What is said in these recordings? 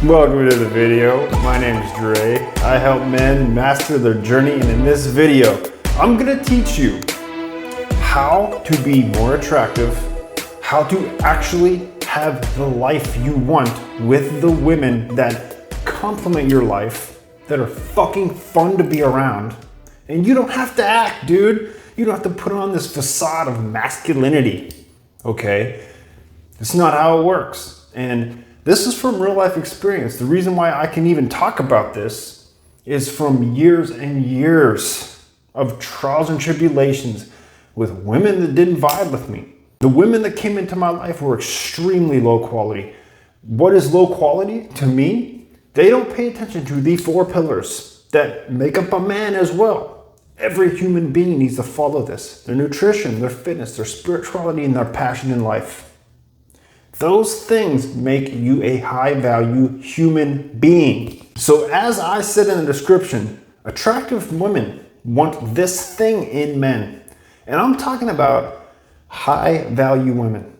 Welcome to the video. My name is Dre. I help men master their journey, and in this video, I'm gonna teach you how to be more attractive, how to actually have the life you want with the women that complement your life, that are fucking fun to be around. And you don't have to act, dude. You don't have to put on this facade of masculinity, okay? It's not how it works. And this is from real life experience. The reason why I can even talk about this is from years and years of trials and tribulations with women that didn't vibe with me. The women that came into my life were extremely low quality. What is low quality to me? They don't pay attention to the 4 pillars that make up a man as well. Every human being needs to follow this. Their nutrition, their fitness, their spirituality, and their passion in life. Those things make you a high value human being. So as I said in the description, attractive women want this thing in men. And I'm talking about high value women.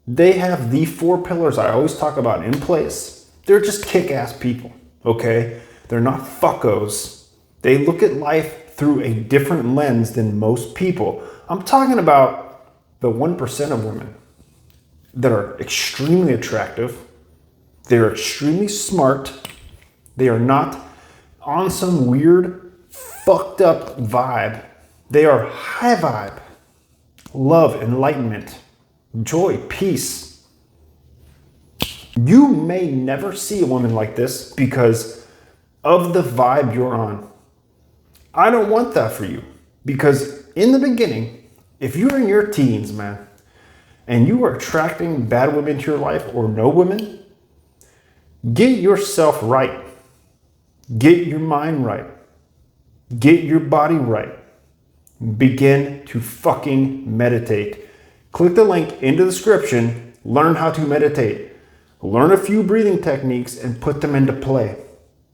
They have the 4 pillars I always talk about in place. They're just kick-ass people, okay? They're not fuckos. They look at life through a different lens than most people. I'm talking about the 1% of women that are extremely attractive. They're extremely smart. They are not on some weird, fucked up vibe. They are high vibe, love, enlightenment, joy, peace. You may never see a woman like this because of the vibe you're on. I don't want that for you, because in the beginning, if you're in your teens, man, and you are attracting bad women to your life or no women, get yourself right. Get your mind right. Get your body right. Begin to fucking meditate. Click the link in the description, learn how to meditate. Learn a few breathing techniques and put them into play.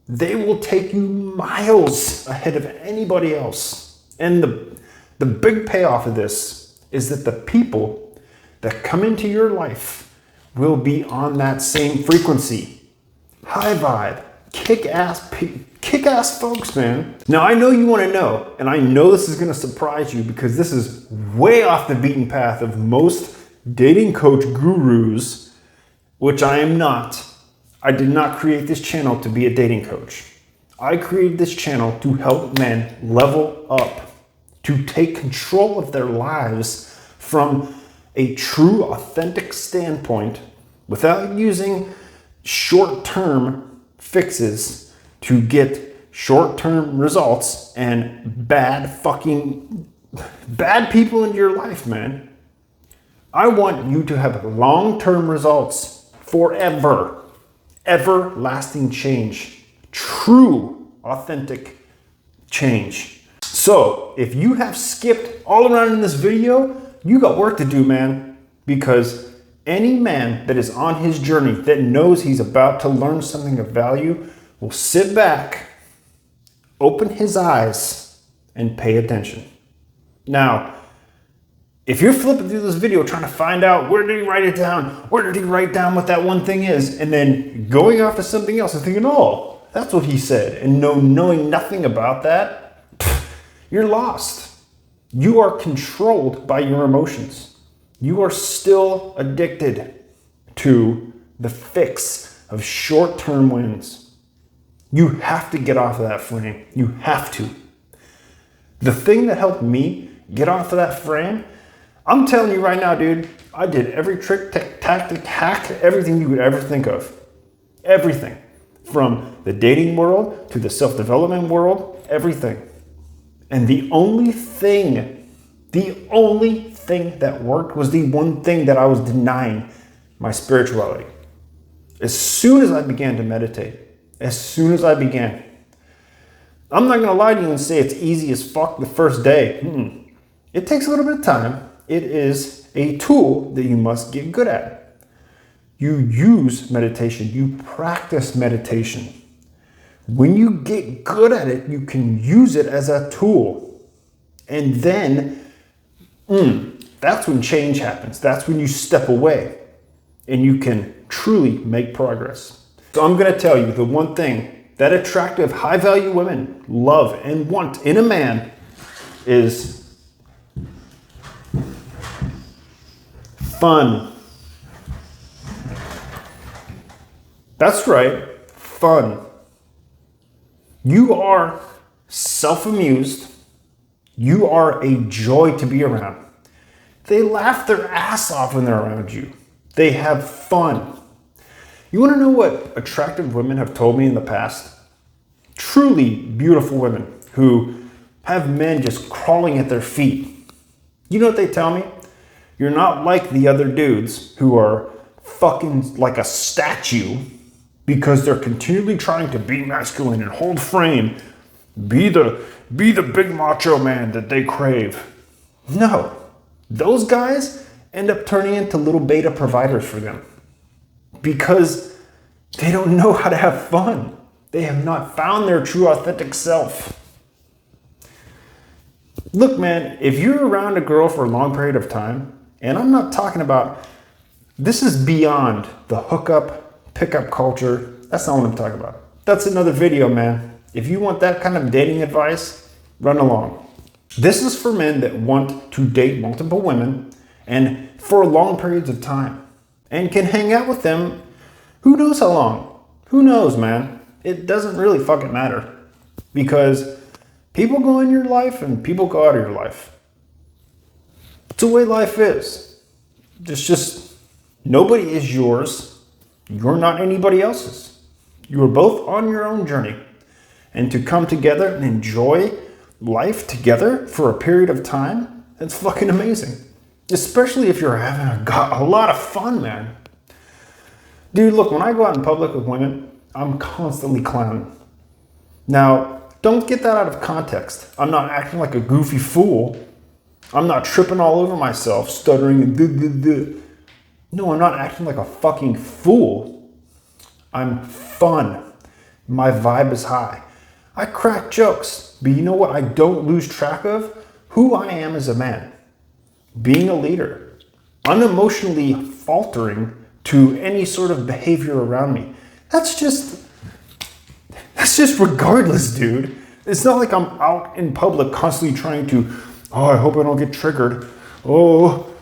They will take you miles ahead of anybody else. And the big payoff of this is that the people that come into your life will be on that same frequency. High vibe, kick-ass folks, man. Now I know you want to know, and I know this is going to surprise you because this is way off the beaten path of most dating coach gurus, which I am not. I did not create this channel to be a dating coach. I created this channel to help men level up, to take control of their lives from a true, authentic standpoint without using short-term fixes to get short-term results and bad people in your life, man. I want you to have long-term results forever. Everlasting change, true, authentic change. So if you have skipped all around in this video, you got work to do, man, because any man that is on his journey that knows he's about to learn something of value will sit back, open his eyes, and pay attention. Now, if you're flipping through this video trying to find out where did he write it down, where did he write down what that one thing is, and then going off to something else and thinking, oh, that's what he said, and knowing nothing about that, you're lost. You are controlled by your emotions. You are still addicted to the fix of short-term wins. You have to get off of that frame. You have to. The thing that helped me get off of that frame, I'm telling you right now, dude, I did every trick, tactic, hack, everything you could ever think of. Everything. From the dating world to the self-development world, everything. And the only thing that worked was the one thing that I was denying, my spirituality. As soon as I began to meditate, I'm not gonna lie to you and say it's easy as fuck the first day. It takes a little bit of time. It is a tool that you must get good at. You use meditation, you practice meditation. When you get good at it, you can use it as a tool. And then, that's when change happens. That's when you step away and you can truly make progress. So I'm gonna tell you the one thing that attractive, high-value women love and want in a man is fun. That's right, fun. You are self-amused. You are a joy to be around. They laugh their ass off when they're around you. They have fun. You want to know what attractive women have told me in the past? Truly beautiful women who have men just crawling at their feet. You know what they tell me? You're not like the other dudes who are fucking like a statue because they're continually trying to be masculine and hold frame, be the big macho man that they crave. No, those guys end up turning into little beta providers for them because they don't know how to have fun. They have not found their true authentic self. Look, man, if you're around a girl for a long period of time, and I'm not talking about, this is beyond the hookup, pickup culture. That's not what I'm talking about. That's another video, man. If you want that kind of dating advice, run along. This is for men that want to date multiple women and for long periods of time and can hang out with them who knows how long. Who knows, man? It doesn't really fucking matter because people go in your life and people go out of your life. It's the way life is. It's just nobody is yours. You're not anybody else's. You are both on your own journey. And to come together and enjoy life together for a period of time, that's fucking amazing. Especially if you're having a lot of fun, man. Dude, look, when I go out in public with women, I'm constantly clowning. Now, don't get that out of context. I'm not acting like a goofy fool. I'm not tripping all over myself, stuttering and duh. No, I'm not acting like a fucking fool. I'm fun. My vibe is high. I crack jokes, but you know what I don't lose track of? Who I am as a man. Being a leader. Unemotionally faltering to any sort of behavior around me. That's just regardless, dude. It's not like I'm out in public constantly trying to, oh, I hope I don't get triggered. Oh,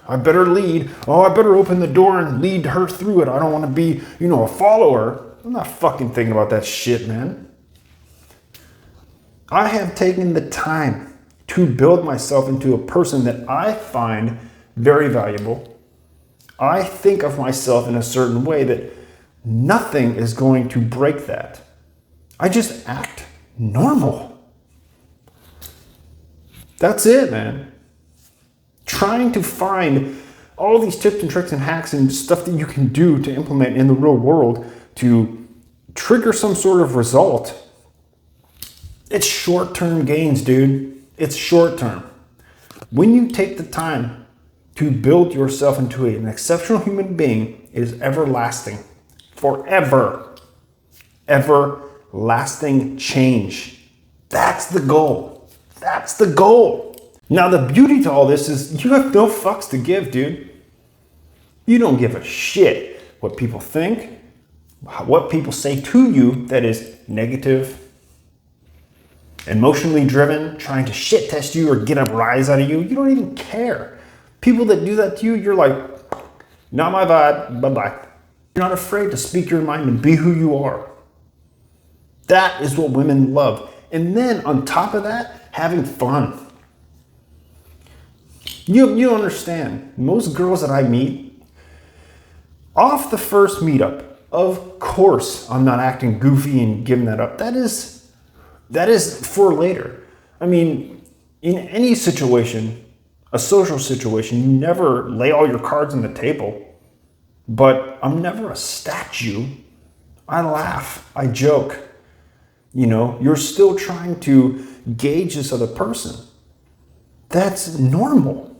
I better lead. Oh, I better open the door and lead her through it. I don't want to be, a follower. I'm not fucking thinking about that shit, man. I have taken the time to build myself into a person that I find very valuable. I think of myself in a certain way that nothing is going to break that. I just act normal. That's it, man. Trying to find all these tips and tricks and hacks and stuff that you can do to implement in the real world to trigger some sort of result. It's short-term gains, dude. It's short-term. When you take the time to build yourself into an exceptional human being, it is everlasting. Forever. Everlasting change. That's the goal. That's the goal. Now, the beauty to all this is you have no fucks to give, dude. You don't give a shit what people think, what people say to you that is negative, emotionally driven, trying to shit test you or get a rise out of you. You don't even care. People that do that to you, you're like, not my vibe, bye-bye. You're not afraid to speak your mind and be who you are. That is what women love. And then on top of that, having fun. You understand, most girls that I meet, off the first meetup, of course I'm not acting goofy and giving that up. That is for later. I mean, in any situation, a social situation, you never lay all your cards on the table. But I'm never a statue. I laugh, I joke. You're still trying to gauge this other person. That's normal.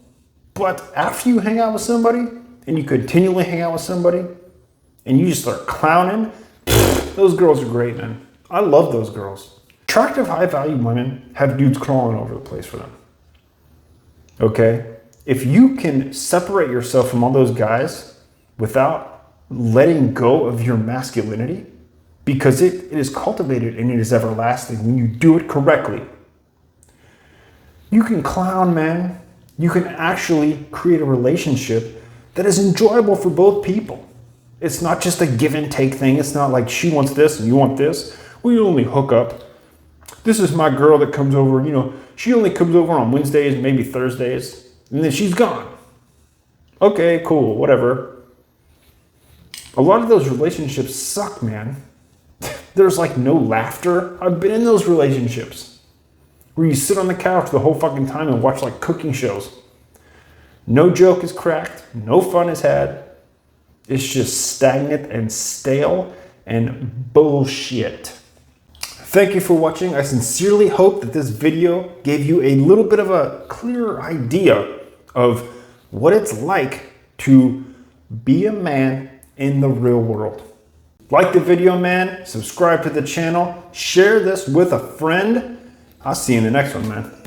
But after you hang out with somebody and you continually hang out with somebody and you just start clowning, those girls are great, man. I love those girls. Attractive, high-value women have dudes crawling over the place for them. Okay? If you can separate yourself from all those guys without letting go of your masculinity, because it is cultivated and it is everlasting when you do it correctly. You can clown, man. You can actually create a relationship that is enjoyable for both people. It's not just a give and take thing. It's not like she wants this and you want this. We only hook up. This is my girl that comes over, she only comes over on Wednesdays, maybe Thursdays, and then she's gone. Okay, cool, whatever. A lot of those relationships suck, man. There's like no laughter. I've been in those relationships where you sit on the couch the whole fucking time and watch like cooking shows. No joke is cracked. No fun is had. It's just stagnant and stale and bullshit. Thank you for watching. I sincerely hope that this video gave you a little bit of a clearer idea of what it's like to be a man in the real world. Like the video, man. Subscribe to the channel. Share this with a friend. I'll see you in the next one, man.